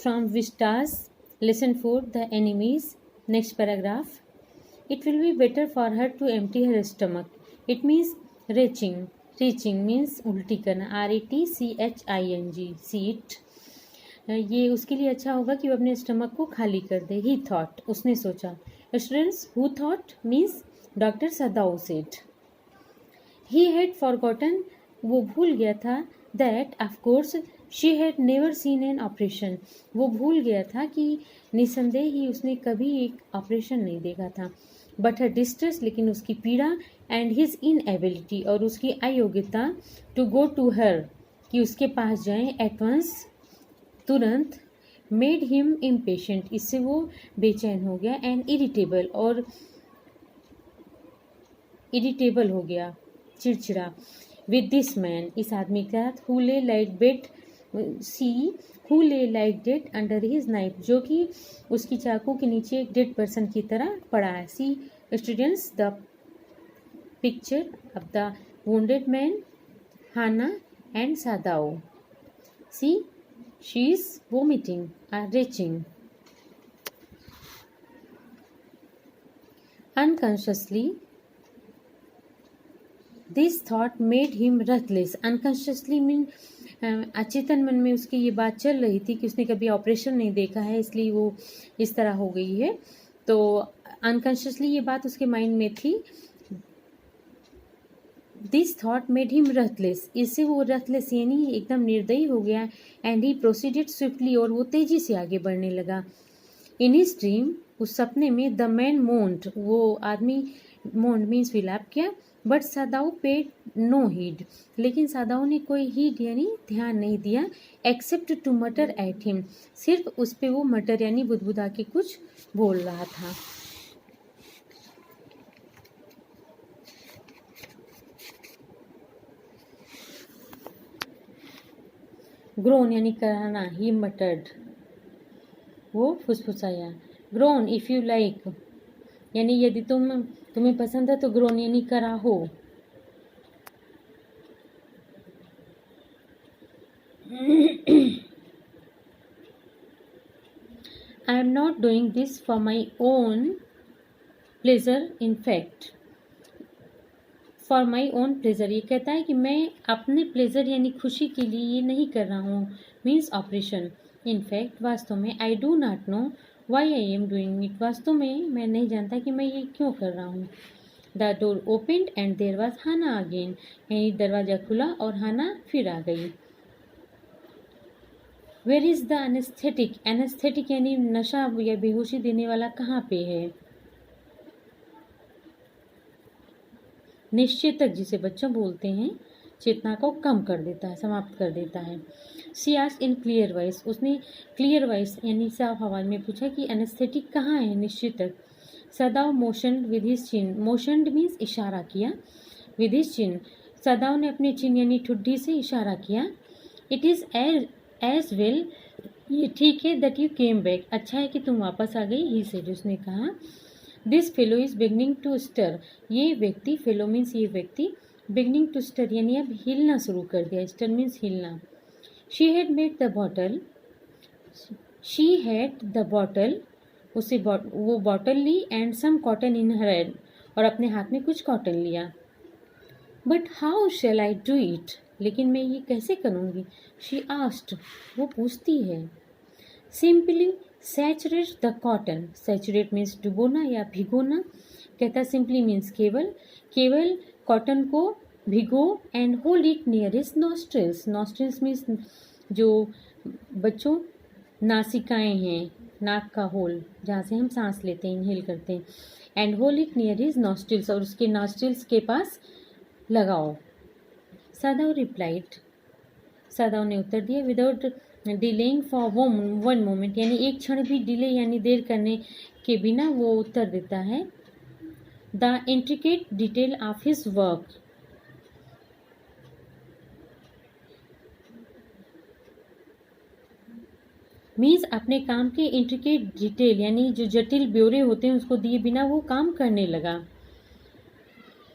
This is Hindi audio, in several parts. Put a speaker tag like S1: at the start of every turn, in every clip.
S1: from Vistas, lesson 4, the enemies. Next paragraph. It will be better for her to empty her stomach. It means reaching. Reaching means उल्टी करना. RATCHING. See it. ये उसके लिए अच्छा होगा कि वो अपने स्टमक को खाली कर दे. He thought. उसने सोचा. Students, who thought means doctor Sadao said. He had forgotten. वो भूल गया था. That of course she had never seen an operation. वो भूल गया था कि निसंदेह ही उसने कभी एक ऑपरेशन नहीं देखा था. But her distress, लेकिन उसकी पीड़ा, and his inability, और उसकी अयोग्यता, to go to her, कि उसके पास जाएं, at once, तुरंत, made him impatient, इससे वो बेचैन हो गया, and irritable, और irritable हो गया, चिड़चिड़ा, with this man, इस आदमी के साथ, who lay like bed, who lay like dead under his knife, जो कि उसकी चाकू के नीचे एक डेड पर्सन की तरह पड़ा है. See students, the picture of the wounded man, Hannah and Sadao. See, she is vomiting or retching. Unconsciously, this thought made him breathless. Unconsciously mean अचेतन मन में उसकी ये बात चल रही थी कि उसने कभी ऑपरेशन नहीं देखा है, इसलिए वो इस तरह हो गई है. तो अनकॉन्शियसली ये बात उसके माइंड में थी. दिस थॉट मेड हिम रथलेस, इससे वो रथलेस यानी एकदम निर्दयी हो गया. एंड ही प्रोसीडेड स्विफ्टली, और वो तेजी से आगे बढ़ने लगा. इन हिज ड्रीम, उस सपने में, द मैन मोन्ड, वो आदमी मोन्ड मीन्स विलाप किया. बट सदाऊ पेड नो हीड, लेकिन सदाऊ ने कोई हीड यानी ध्यान नहीं दिया. एक्सेप्ट टू मटर एट हिम, सिर्फ उस पे वो मटर यानी बुदबुदा के कुछ बोल रहा था. ग्रोन यानी कराना. ही मटर्ड, वो फुसफुसाया. ग्रोन इफ यू लाइक, यानी यदि तुम्हें पसंद है तो ग्रोन यानी करा हो. I am not doing this for my own pleasure, in fact. For my own pleasure, ये कहता है कि मैं अपने प्लेजर यानी खुशी के लिए ये नहीं कर रहा हूँ. Means operation. इन फैक्ट, वास्तव में. I do not know why I am doing it, वास्तव में मैं नहीं जानता कि मैं ये क्यों कर रहा हूँ. The door opened and there was Hannah again, यानी दरवाज़ा खुला और हाना फिर आ गई. Where is the anesthetic? Anesthetic यानी नशा या बेहोशी देने वाला कहाँ पे है. निश्चेतक, जिसे बच्चों बोलते हैं, चेतना को कम कर देता है, समाप्त कर देता है. She asked in clear voice, उसने क्लियर वॉइस यानी साफ आवाज में पूछा कि एनेस्थेटिक कहाँ है, निश्चेतक. Sadao motioned with his chin, motioned means इशारा किया, विद हिज चिन, सदाव ने अपने चिन यानी ठुड्डी से इशारा किया. इट इज़ एज वेल, ये ठीक है, दैट यू केम बैक, अच्छा है कि तुम वापस आ गई. ही सेड, उसने कहा. This fellow is beginning to stir, ये व्यक्ति, फेलो मीन्स ये व्यक्ति, बिगनिंग टू स्टर यानी अब हिलना शुरू कर दिया. स्टर मीन्स हिलना. She had made the bottle, she had the bottle, उसे वो बॉटल ली. And some cotton in her hand, और अपने हाथ में कुछ कॉटन लिया. But how shall I do it, लेकिन मैं ये कैसे करूँगी. शी आस्क्ड, वो पूछती है. Simply saturate the cotton, saturate means डुबोना या भिगोना. कहता सिंपली मीन्स केवल, केवल कॉटन को भिगो. And hold it near his nostrils, nostrils means जो बच्चों नासिकाएं हैं, नाक का होल जहाँ से हम सांस लेते हैं, इनहेल करते हैं. And hold it near his nostrils, और उसके नॉस्ट्रिल्स के पास लगाओ. सदाव रिप्लाइड, सदाव ने उत्तर दिया. Without delaying for one moment, यानी एक क्षण भी डिले यानी देर करने के बिना वो उत्तर देता है. The intricate detail of his work, means अपने काम के इंट्रिकेट डिटेल यानी जो जटिल ब्यौरे होते हैं उसको दिए बिना वो काम करने लगा.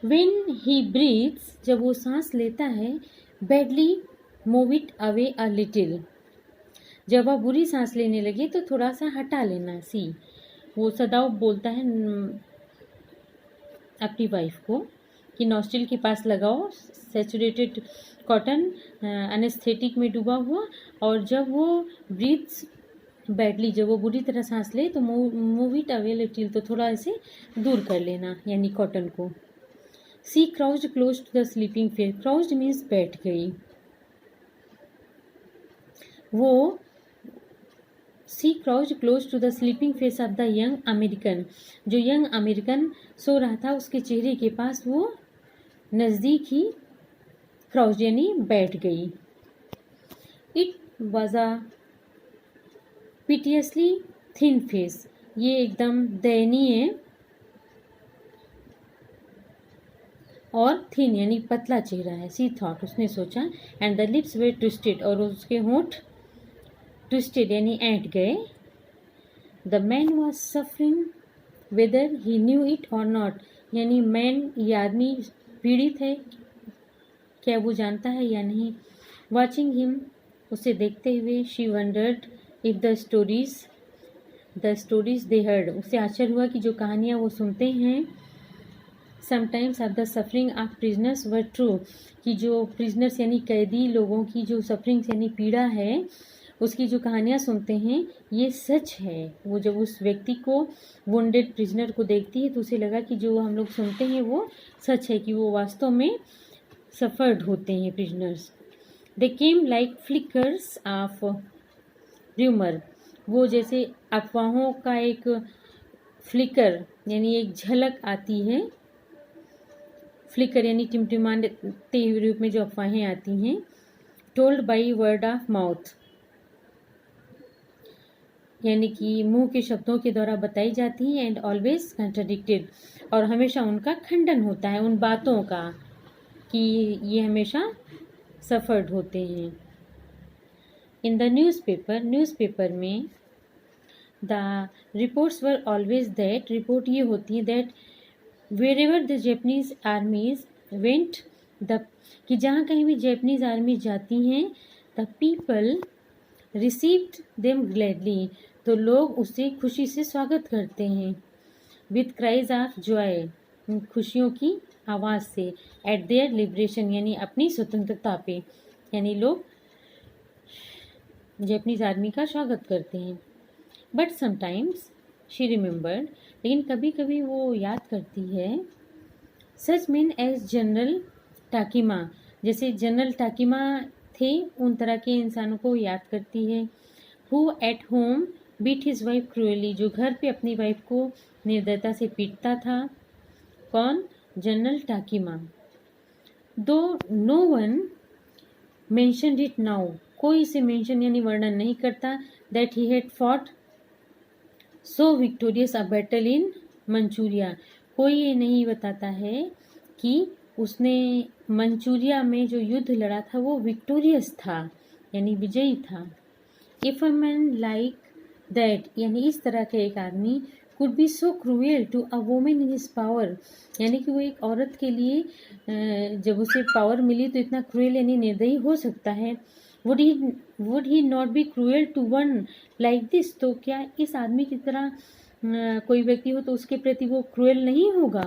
S1: वेन ही ब्रीथ्स, जब वो सांस लेता है, badly move it away a little, जब वह बुरी सांस लेने लगे तो थोड़ा सा हटा लेना। सी, वो सदाओ बोलता है अपनी वाइफ को कि नॉस्ट्रिल के पास लगाओ सैचुरेटेड कॉटन एनेस्थेटिक में डूबा हुआ, और जब वो ब्रीथ्स बैडली, जब वो बुरी तरह सांस ले तो मूव इट अवे लिटिल, तो थोड़ा इसे दूर कर लेना, यानी कॉटन को। She crouched close to the sleeping face, crouched means बैठ गई। वो she crouched close to the sleeping face of the young American, जो यंग अमेरिकन सो रहा था उसके चेहरे के पास वो नज़दीक ही क्राउज्ड यानी बैठ गई। It was a pitifully thin face, ये एकदम दयनीय और थिन यानी पतला चेहरा है। सी थॉट, उसने सोचा, and the lips way twisted, और उसके होंठ ट्विस्टेड यानी ऐंठ गए। The man was suffering weather he knew it और नॉट, यानी मैन ये आदमी पीड़ित है, क्या वो जानता है या नहीं। वॉचिंग हिम, उसे देखते हुए, she wondered if the stories they heard, उसे आश्चर्य हुआ कि जो कहानियाँ वो सुनते हैं sometimes of the suffering of prisoners were true, कि जो प्रिजनर्स यानी कैदी लोगों की जो सफरिंग्स यानी पीड़ा है उसकी जो कहानियाँ सुनते हैं ये सच है। वो जब उस व्यक्ति को वुंडेड प्रिजनर को देखती है तो उसे लगा कि जो हम लोग सुनते हैं वो सच है, कि वो वास्तव में सफर्ड होते हैं prisoners. They came like flickers of rumour, वो जैसे अफवाहों का एक फ्लिकर यानी एक झलक आती है, फ्लिकर यानी टिमटिमाते हुए रूप में जो अफवाहें आती हैं, told by word of mouth, यानी कि मुंह के शब्दों के द्वारा बताई जाती हैं, एंड ऑलवेज कंट्राडिक्टेड, और हमेशा उनका खंडन होता है उन बातों का कि ये हमेशा सफर्ड होते हैं। इन द न्यूज़पेपर में the reports were always that, report ये होती है that wherever the Japanese armies went, कि जहाँ कहीं भी जैपनीज आर्मी जाती हैं, the people received them gladly, तो लोग उसे खुशी से स्वागत करते हैं। with cries of joy, खुशियों की आवाज़ से, at their liberation, यानी अपनी स्वतंत्रता पे, यानी लोग जैपनीज आर्मी का स्वागत करते हैं। बट समटाइम्स शी रिमेंबर्ड, लेकिन कभी कभी वो याद करती है, सच मेन एज जनरल टाकिमा, जैसे जनरल टाकिमा थे उन तरह के इंसानों को याद करती है। Who at home beat his wife cruelly, जो घर पे अपनी वाइफ को निर्दयता से पीटता था। कौन? General Takima. Though no one mentioned it now, कोई इसे मेंशन यानी वर्णन नहीं करता, that he had fought so victorious a battle in Manchuria, कोई ये नहीं बताता है कि उसने मंचूरिया में जो युद्ध लड़ा था वो विक्टोरियस था यानी विजयी था। If a man like that, यानी इस तरह का एक आदमी, could be so cruel to a woman in his power, यानी कि वो एक औरत के लिए जब उसे पावर मिली तो इतना क्रूएल यानी निर्दयी हो सकता है। Would he not be cruel to one like this, तो क्या इस आदमी की तरह कोई व्यक्ति हो तो उसके प्रति वो क्रूएल नहीं होगा।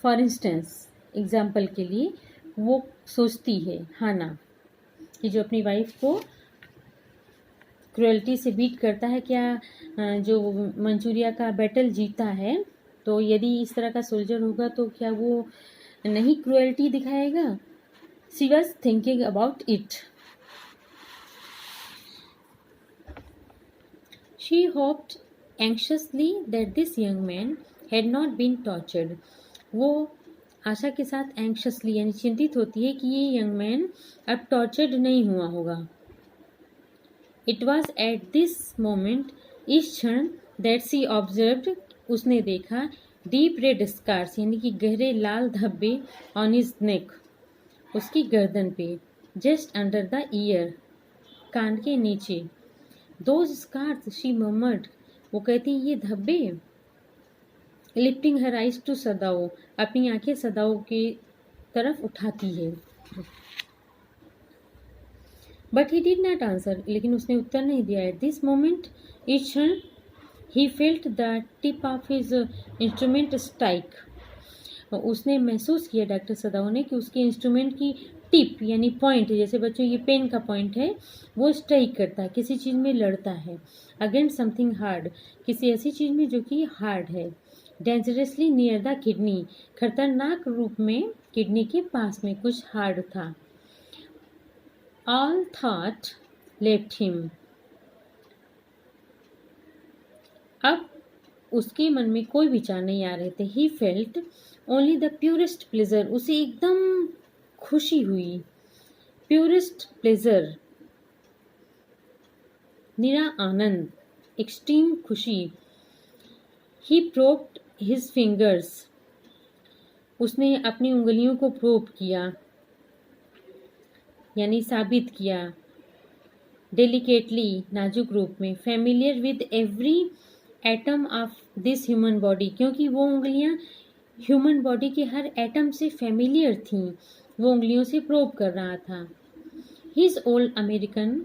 S1: फॉर इंस्टेंस, एग्जाम्पल के लिए वो सोचती है हाना कि जो अपनी वाइफ को क्रूएल्टी से बीट करता है, क्या जो मंचूरिया का बैटल जीता है, तो यदि इस तरह का सोल्जर होगा तो क्या वो नहीं क्रूएल्टी दिखाएगा। She was thinking about it. She hoped anxiously that this young man had not been tortured. वो आशा के साथ anxiously यानी चिंतित होती है कि ये young man अब tortured नहीं हुआ होगा। It was at this moment, इस क्षण, that she observed, उसने देखा, deep red scars यानी कि गहरे लाल धब्बे on his neck, उसकी गर्दन पे, just under the ear, कान के नीचे। Those scars, she murmured, वो कहती ये धब्बे। Lifting her eyes to सदाओ, अपनी आंखें सदाओ की तरफ उठाती है। But he did not answer, लेकिन उसने उत्तर नहीं दिया। एट दिस मोमेंट, इस क्षण, he felt the tip of his instrument strike. उसने महसूस किया, डॉक्टर सदाओ ने, कि उसके इंस्ट्रूमेंट की टिप यानी पॉइंट, जैसे बच्चों ये पेन का पॉइंट है, वो स्ट्राइक करता है, किसी चीज़ में लड़ता है। अगेंस्ट समथिंग हार्ड, किसी ऐसी चीज़ में जो कि हार्ड है। डेंजरसली नियर द किडनी, खतरनाक रूप में किडनी के पास में कुछ हार्ड था। ऑल थॉट लेफ्ट हिम, अब उसके मन में कोई विचार नहीं आ रहे थे। He felt only the purest pleasure, उसे एकदम खुशी हुई। प्योरेस्ट प्लेजर, निरा आनंद, एक्सट्रीम खुशी। ही प्रोब्ड हिज फिंगर्स, उसने अपनी उंगलियों को प्रोब किया यानी साबित किया। डेलिकेटली, नाजुक रूप में। Familiar with every atom of this human body, क्योंकि वो उंगलियां ह्यूमन बॉडी के हर एटम से फेमिलियर थीं, वो उंगलियों से प्रोब कर रहा था। His old American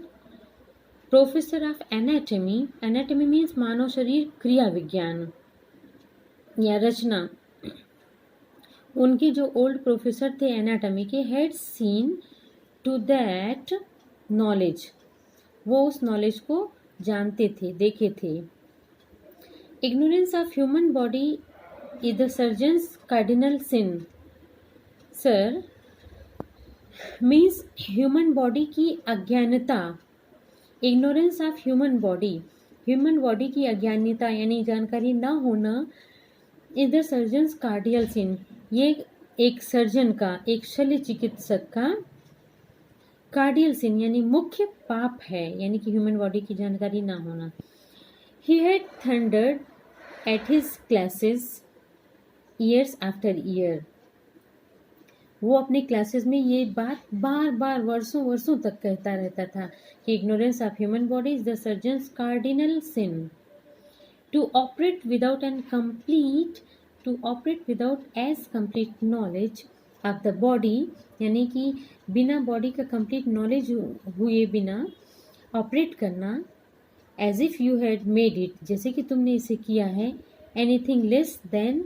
S1: professor of anatomy, anatomy means मानव शरीर क्रिया विज्ञान या रचना, उनके जो ओल्ड प्रोफेसर थे एनाटमी के, had seen to that knowledge, वो उस नॉलेज को जानते थे, देखे थे। Ignorance of human body is the surgeon's cardinal sin. Sir, means human body की अज्ञानता। Ignorance of human body, human body की अज्ञानता यानी जानकारी ना होना, इज द सर्जन्स कार्डियल सिन, ये एक सर्जन का, एक शल्य चिकित्सक का कार्डियल सिन यानी मुख्य पाप है, यानी कि ह्यूमन बॉडी की जानकारी ना होना। He had thundered at his classes years after year, वो अपने क्लासेस में ये बात बार बार वर्षों वर्षों तक कहता रहता था कि ignorance of human body is the surgeon's cardinal sin. To operate without an complete, to operate without as complete knowledge of the body, यानी कि बिना बॉडी का कंप्लीट नॉलेज हुए बिना ऑपरेट करना। As if you had made it, जैसे कि तुमने इसे किया है। Anything less than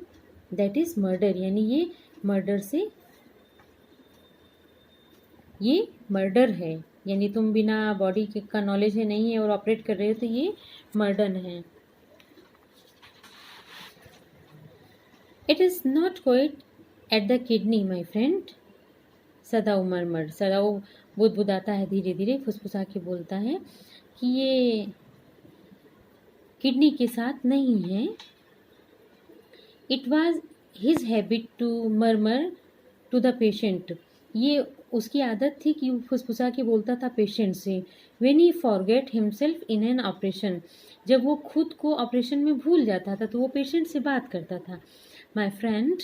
S1: that is murder, यानी ये मर्डर से, ये मर्डर है, यानी तुम बिना बॉडी का नॉलेज है नहीं है और ऑपरेट कर रहे हो तो ये मर्डर है। It is not quite at the kidney my friend, Sadao murmur, Sadao बुदबुदाता है, धीरे धीरे फुसफुसा के बोलता है कि ये किडनी के साथ नहीं है। It was his habit to murmur to the patient, ये उसकी आदत थी कि वो फुसफुसा के बोलता था पेशेंट से। When he forget himself in an operation, जब वो खुद को ऑपरेशन में भूल जाता था तो वो पेशेंट से बात करता था। My friend,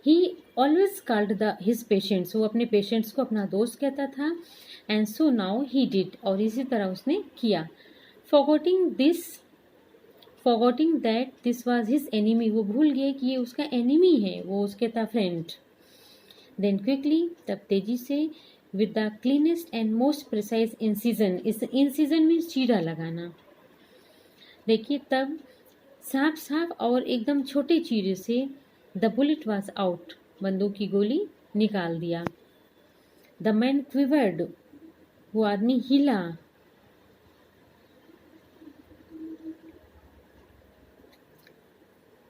S1: he always called the his patients, वो अपने पेशेंट्स को अपना दोस्त कहता था। And so now he did, और इसी तरह उसने किया। Forgetting that this was his enemy, वो भूल गए कि ये उसका एनिमी है, वो उसके था फ्रेंड। देन क्विकली, तब तेजी से, with the cleanest and most precise incision, इस इंसिजन में चीरा लगाना, देखिए तब साफ साफ और एकदम छोटे चीरे से, द बुलेट वॉज आउट, बंदूक की गोली निकाल दिया। द मैन क्विवर्ड, वो आदमी हिला।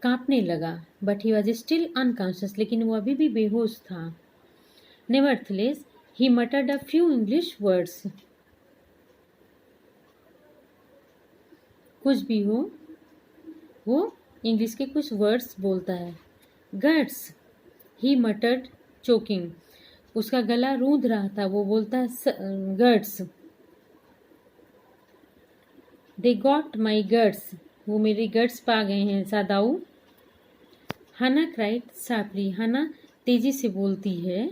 S1: कांपने लगा। But he was still unconscious, लेकिन वो अभी भी बेहोश था। Nevertheless he muttered a few English words, कुछ भी हो वो इंग्लिश के कुछ वर्ड्स बोलता है। गट्स, ही मटर्ड चोकिंग, उसका गला रूंध रहा था, वो बोलता है guts. They got my guts, वो मेरे गट्स पा गए हैं सादाऊ। हना क्राइड सापली, हना तेजी से बोलती है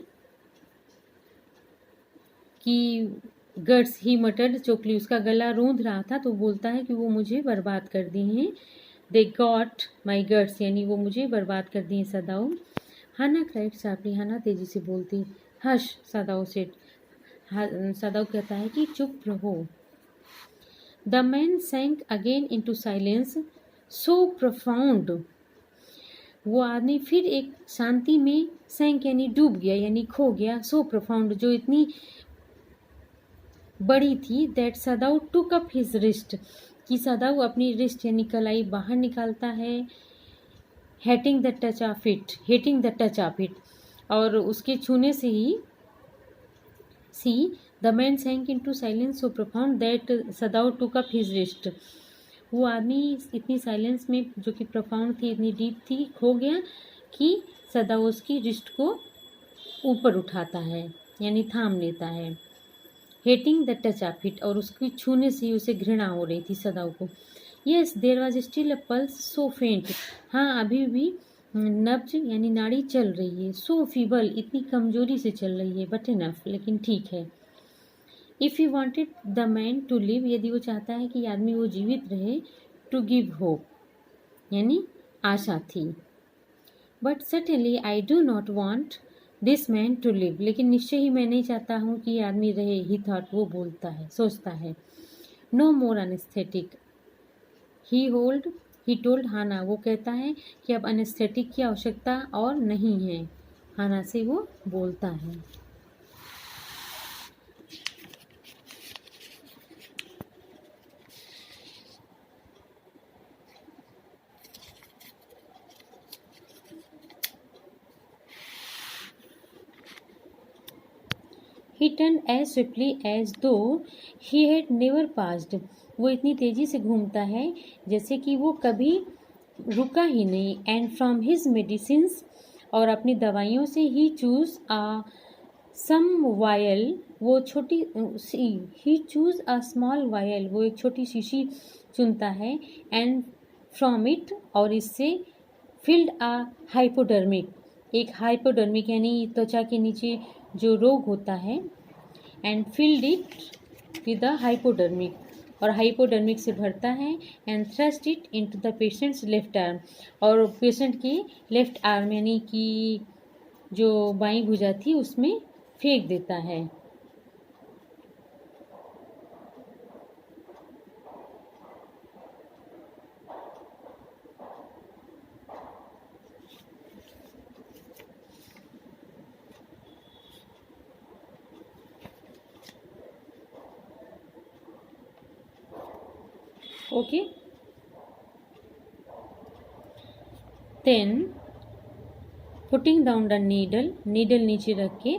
S1: कि गट्स, ही मटर्ड चोकली, उसका गला रूंध रहा था तो बोलता है कि वो मुझे बर्बाद कर दी हैं। दे गॉट माई गट्स, यानी वो मुझे बर्बाद कर दी हैं सदाऊ। हना क्राइड सापली, हना तेजी से बोलती। हश, सदाऊ सेड, सदाऊ कहता है कि चुप रहो। The man sank again into silence so profound. वो आदमी फिर एक शांति में सैंक यानी डूब गया यानी खो गया, सो प्रोफाउंड जो इतनी बड़ी थी, that Sadao took up his wrist कि सदाऊ अपनी रिस्ट यानी कलाई बाहर निकालता है, hating the touch of it, और उसके छूने से ही she the man sank into silence so profound that Sadao took up his wrist. वो आदमी इतनी साइलेंस में जो कि प्रोफाउंड थी, इतनी डीप थी, खो गया कि सदाऊ उसकी रिस्ट को ऊपर उठाता है यानी थाम लेता है, hating the touch of it, और उसकी छूने से ही उसे घृणा हो रही थी सदाऊ को। Yes there was still a pulse so faint. हाँ अभी भी नब्ज यानी नाड़ी चल रही है, सो फीबल इतनी कमजोरी से चल रही है, बट इनफ लेकिन ठीक है। If you wanted the man to live, यदि वो चाहता है कि आदमी वो जीवित रहे, टू गिव होप यानी आशा थी। But certainly I do not want this man to live, लेकिन निश्चय ही मैं नहीं चाहता हूँ कि आदमी रहे, ही थॉट वो बोलता है सोचता है। No more anaesthetic he told Hana, वो कहता है कि अब एनेस्थेटिक की आवश्यकता और नहीं है। हाना से वो बोलता है। He turned as swiftly as though he had never passed. वो इतनी तेजी से घूमता है जैसे कि वो कभी रुका ही नहीं। एंड फ्रॉम हिज मेडिसिन्स, और अपनी दवाइयों से ही चूज आ सम वायल, वो छोटी ही चूज अ स्मॉल वायल, वो एक छोटी शीशी चुनता है। एंड फ्रॉम इट, और इससे फिल्ड आ हाइपोडर्मिक, एक हाइपोडर्मिक यानी त्वचा के नीचे जो रोग होता है, and filled it with the hypodermic, और हाइपोडर्मिक से भरता है। And thrust it into the patients left arm, और पेशेंट की लेफ्ट आर्म यानी कि जो बाईं भुजा थी उसमें फेंक देता है। Okay, then putting down the needle नीचे रख के,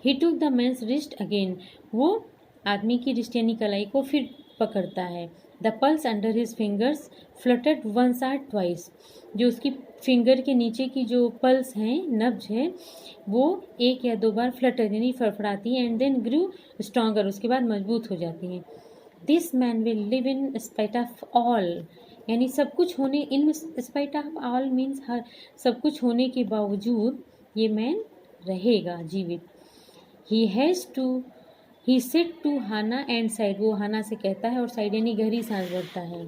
S1: he took the man's wrist again, वो आदमी की रिस्ट यानी कलाई को फिर पकड़ता है। The pulse under his fingers fluttered once or twice, जो उसकी फिंगर के नीचे की जो पल्स हैं, नब्ज है, वो एक या दो बार फ्लटर यानी फड़फड़ाती है। एंड देन ग्रू स्ट्रॉन्गर, उसके बाद मजबूत हो जाती हैं। This man will live in spite of all, यानी सब कुछ होने, in spite of all means हर सब कुछ होने के बावजूद ये मैन रहेगा जीवित। He said to Hana and side, वो हाना से कहता है और साइड यानी गहरी सांस भरता है।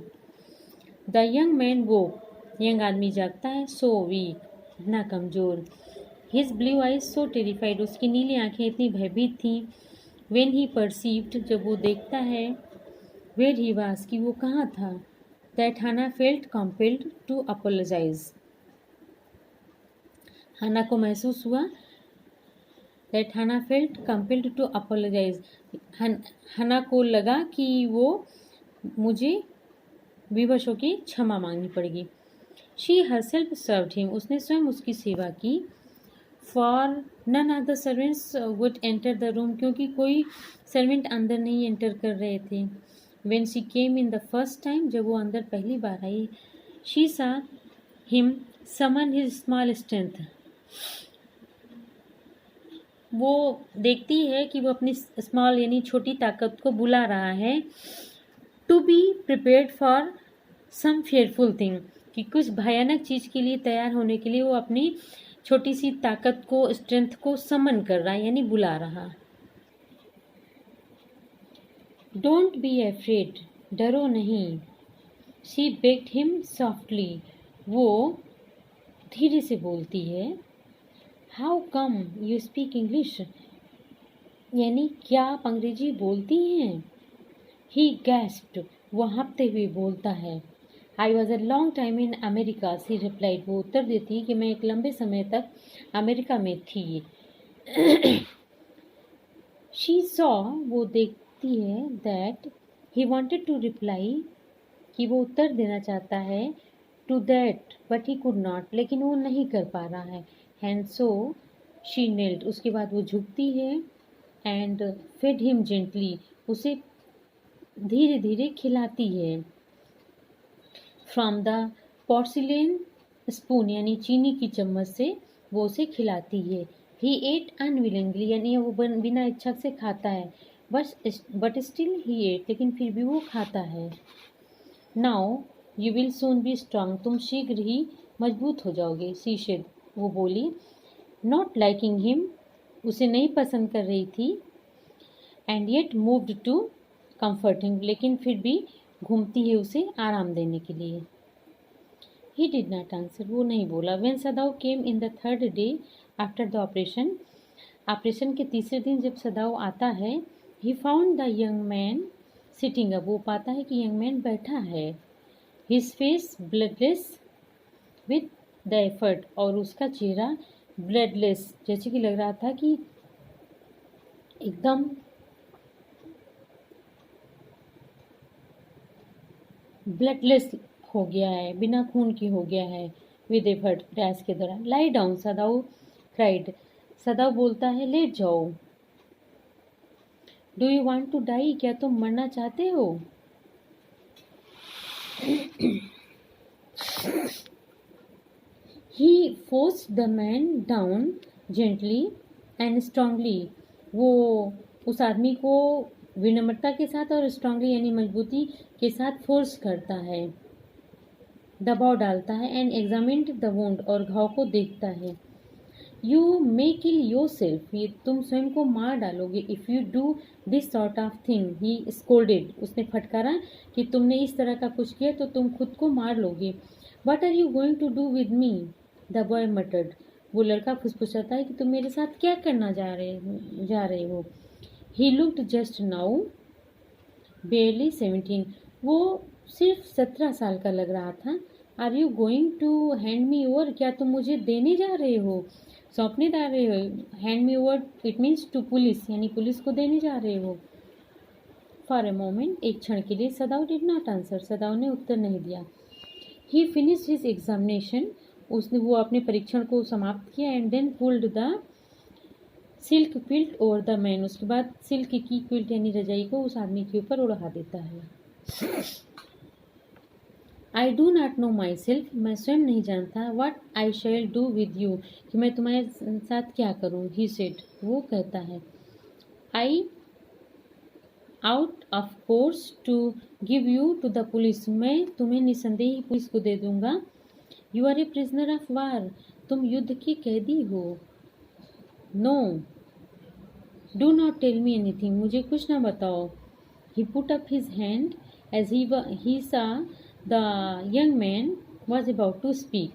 S1: द यंग मैन वो, यंग आदमी जागता है। सो वीक, इतना कमज़ोर। His blue eyes so terrified, उसकी नीली आंखें इतनी भयभीत थीं। वेन ही परसीव्ड, जब वो देखता है, वेर ही वाज, कि वो कहाँ था। That Hana felt compelled to apologise, Hana को महसूस हुआ। That Hana felt compelled to apologise, Hana को लगा कि वो मुझे विवश होकर क्षमा मांगनी पड़ेगी। शी हरसेल्फ सर्व्ड हिम, उसने स्वयं उसकी सेवा की। For none of the servants would enter the room, क्योंकि कोई सर्वेंट अंदर नहीं एंटर कर रहे थे। When she came in the first time, जब वो अंदर पहली बार आई, she saw him summon his small strength, वो देखती है कि वो अपनी स्मॉल यानी छोटी ताकत को बुला रहा है। To be prepared for some fearful thing, कि कुछ भयानक चीज़ के लिए तैयार होने के लिए वो अपनी छोटी सी ताकत को, स्ट्रेंथ को समन कर रहा है यानी बुला रहा। डोंट बी एफ्रेड, डरो नहीं। शी बेग्ड हिम सॉफ्टली, वो धीरे से बोलती है। How come you speak English, यानी क्या आप अंग्रेजी बोलती हैं? ही गैस्प्ड, वो हाँफते हुए बोलता है। I was a long time in America, she replied, वो उत्तर देती है कि मैं एक लंबे समय तक अमेरिका में थी। शी सॉ, वो देखती है, that he wanted to reply, कि वो उत्तर देना चाहता है, to that but he could not, लेकिन वो नहीं कर पा रहा है। एंड सो शी नेल्ड, उसके बाद वो झुकती है, एंड फेड हिम जेंटली, उसे धीरे धीरे खिलाती है। फ्रॉम द पोर्सिलेन स्पून, यानी चीनी की चम्मच से वो उसे खिलाती है। ही एट अनविलिंगली, यानी वो बिना इच्छा से खाता है, बट स्टिल ही एट, लेकिन फिर भी वो खाता है। Now you will soon be strong, तुम शीघ्र ही मजबूत हो जाओगे। शी सेड, वो बोली। नॉट लाइकिंग हिम, उसे नहीं पसंद कर रही थी। And yet moved to comforting, लेकिन फिर भी घूमती है उसे आराम देने के लिए। He did not answer, वो नहीं बोला। When सदाव came in the third day after the operation, operation के तीसरे दिन जब सदाव आता है, he found the young man sitting up, वो पाता है कि young man बैठा है। His face bloodless with the effort, और उसका चेहरा bloodless, जैसे कि लग रहा था कि एकदम ब्लडलेस हो गया है, बिना खून की हो गया है। विद एफर्ट, प्रयास के दौरान। लाई डाउन, सदाऊ क्राइड, सदाऊ बोलता है, लेट जाओ। Do you want to die, क्या तुम मरना चाहते हो? He forced the man down gently and strongly, वो उस आदमी को विनम्रता के साथ और स्ट्रांगली यानी मजबूती के साथ फोर्स करता है, दबाव डालता है। एंड एग्जामिन्ड द वुंड, और घाव को देखता है। You may kill your self, ये तुम स्वयं को मार डालोगे। If you do this sort of thing, he scolded, उसने फटकारा कि तुमने इस तरह का कुछ किया तो तुम खुद को मार लोगे। What are you going to do with me, the boy muttered, वो लड़का फुसफुसाता है कि तुम मेरे साथ क्या करना जा रहे हो। He looked just now barely 17, वो सिर्फ 17 साल का लग रहा था। Are you going to hand me over, क्या तुम मुझे देने जा रहे हो, सौंपने जा रहे हो। Hand me over it means to police, यानी पुलिस को देने जा रहे हो। फॉर ए मोमेंट, एक क्षण के लिए सदाव डिड नॉट आंसर, सदाव ने उत्तर नहीं दिया। ही फिनिश्ड हिज एग्जामिनेशन, उसने वो अपने परीक्षण को समाप्त किया। And then pulled the silk quilt over the man, उसके बाद सिल्क की क्विल्ट यानी रजाई को उस आदमी के ऊपर उड़ा देता है। आई do not know my self, मैं स्वयं नहीं जानता। What I shall do with you, कि मैं तुम्हारे साथ क्या करूँ। ही सेड, वो कहता है। I ought of course to give you to the police, मैं तुम्हें निसंदेह ही पुलिस को दे दूंगा। You are a prisoner of war, तुम युद्ध के कैदी हो। No do not tell me anything, मुझे कुछ ना बताओ। He put up his hand as he saw the young man was about to speak,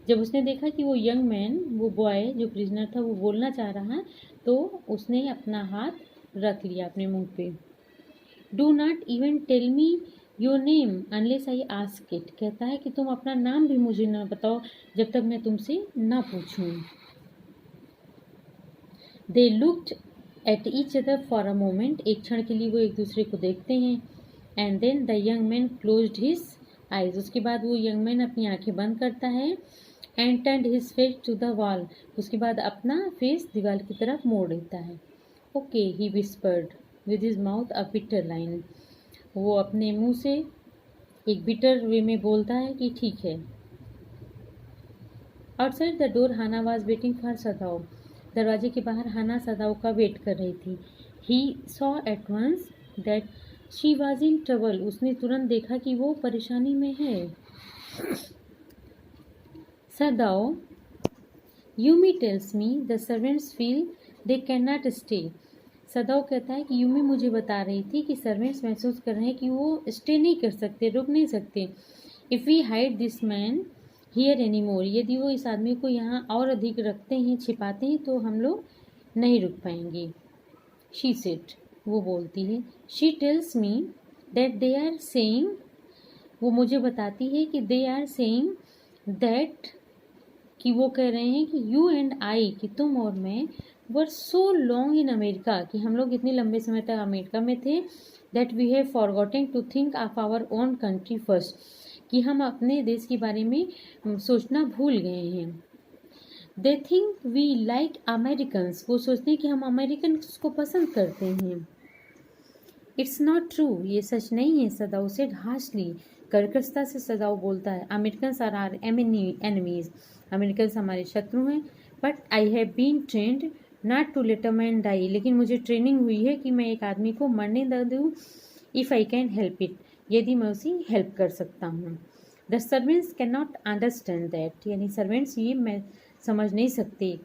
S1: जब उसने देखा कि वो यंग मैन, वो बॉय जो प्रिजनर था, वो बोलना चाह रहा है, तो उसने अपना हाथ रख लिया अपने मुंह पे। Do not even tell me your name unless I ask it, कहता है कि तुम अपना नाम भी मुझे ना बताओ जब तक मैं तुमसे ना पूछूं। They looked at each other for a moment, एक क्षण के लिए वो एक दूसरे को देखते हैं। And then the young man closed his eyes, उसके बाद वो यंग मैन अपनी आंखें बंद करता है। And turned his face to the wall, उसके बाद अपना फेस दीवार की तरफ मोड़ देता है। Okay, he whispered with his mouth a bitter line, वो अपने मुंह से एक बिटर वे में बोलता है कि ठीक है। Outside the door Hana was waiting for Sadao, दरवाजे के बाहर हाना सदाव का वेट कर रही थी। He saw at once that she was in trouble, उसने तुरंत देखा कि वो परेशानी में है। Sadao, Yumi tells me the servants feel they cannot stay स्टे, सदाव कहता है कि यूमी मुझे बता रही थी कि सर्वेंट्स महसूस कर रहे हैं कि वो स्टे नहीं कर सकते, रुक नहीं सकते। If we hide this man here any more, यदि वो इस आदमी को यहाँ और अधिक रखते हैं, छिपाते हैं, तो हम लोग नहीं रुक पाएंगे। शी सेड, वो बोलती है, she tells me that they are saying, वो मुझे बताती है कि दे आर सेइंग दैट, कि वो कह रहे हैं कि यू एंड आई, कि तुम और मैं, वर सो लॉन्ग इन अमेरिका, कि हम लोग इतने लंबे समय तक अमेरिका में थे, that we have forgotten to think of our own country first, कि हम अपने देश के बारे में सोचना भूल गए हैं। They think we like Americans, वो सोचते हैं कि हम अमेरिकन को पसंद करते हैं। इट्स नॉट ट्रू, ये सच नहीं है, सदाऊ सेड हार्शली, कर्कशता से सदाऊ बोलता है। Americans are are enemies, Americans हमारे शत्रु हैं। But I have been trained not to let a man die, लेकिन मुझे ट्रेनिंग हुई है कि मैं एक आदमी को मरने न दूँ, if I can help it, यदि मैं उसकी हेल्प कर सकता हूँ। The servants can not understand that, यानी सर्वेंट्स ये मैं समझ नहीं सकते।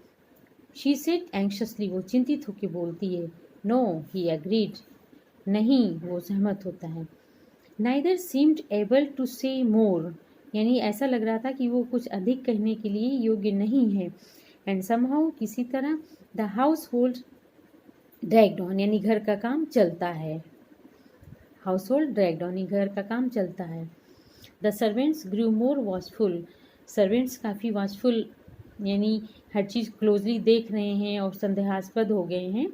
S1: शी सेड एंक्शसली, वो चिंतित होकर बोलती है। नो, ही एग्रीड, नहीं, वो सहमत होता है। नाइदर सीम्ड एबल टू से मोर, यानी ऐसा लग रहा था कि वो कुछ अधिक कहने के लिए योग्य नहीं है। एंड समहाउ, किसी तरह, the house hold dragged on, यानी घर का काम चलता है। हाउस होल्ड ड्रैग्ड ऑन, घर का काम चलता है। The servants grew more watchful, servants काफ़ी वॉचफुल, यानी हर चीज़ क्लोजली देख रहे हैं और संदेहास्पद हो गए हैं।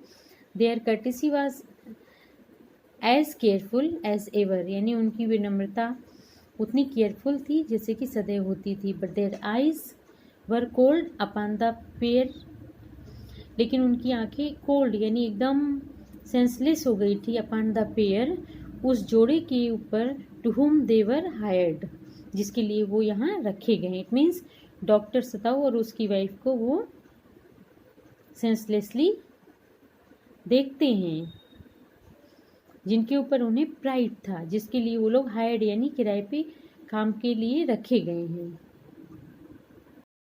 S1: There courtesy was as careful as ever, यानी उनकी विनम्रता उतनी केयरफुल थी जैसे कि सदैव होती थी। But their eyes were cold upon the pair, लेकिन उनकी आंखें कोल्ड, यानी एकदम सेंसलेस हो गई थी, अपॉन द पेयर, उस जोड़े के ऊपर, to whom they were hired, जिसके लिए वो यहाँ रखे गए। इट मीन्स डॉक्टर सताऊ और उसकी वाइफ को वो सेंसलेसली देखते हैं, जिनके ऊपर उन्हें प्राइड था, जिसके लिए वो लोग हायर्ड, यानी किराए पे काम के लिए रखे गए हैं।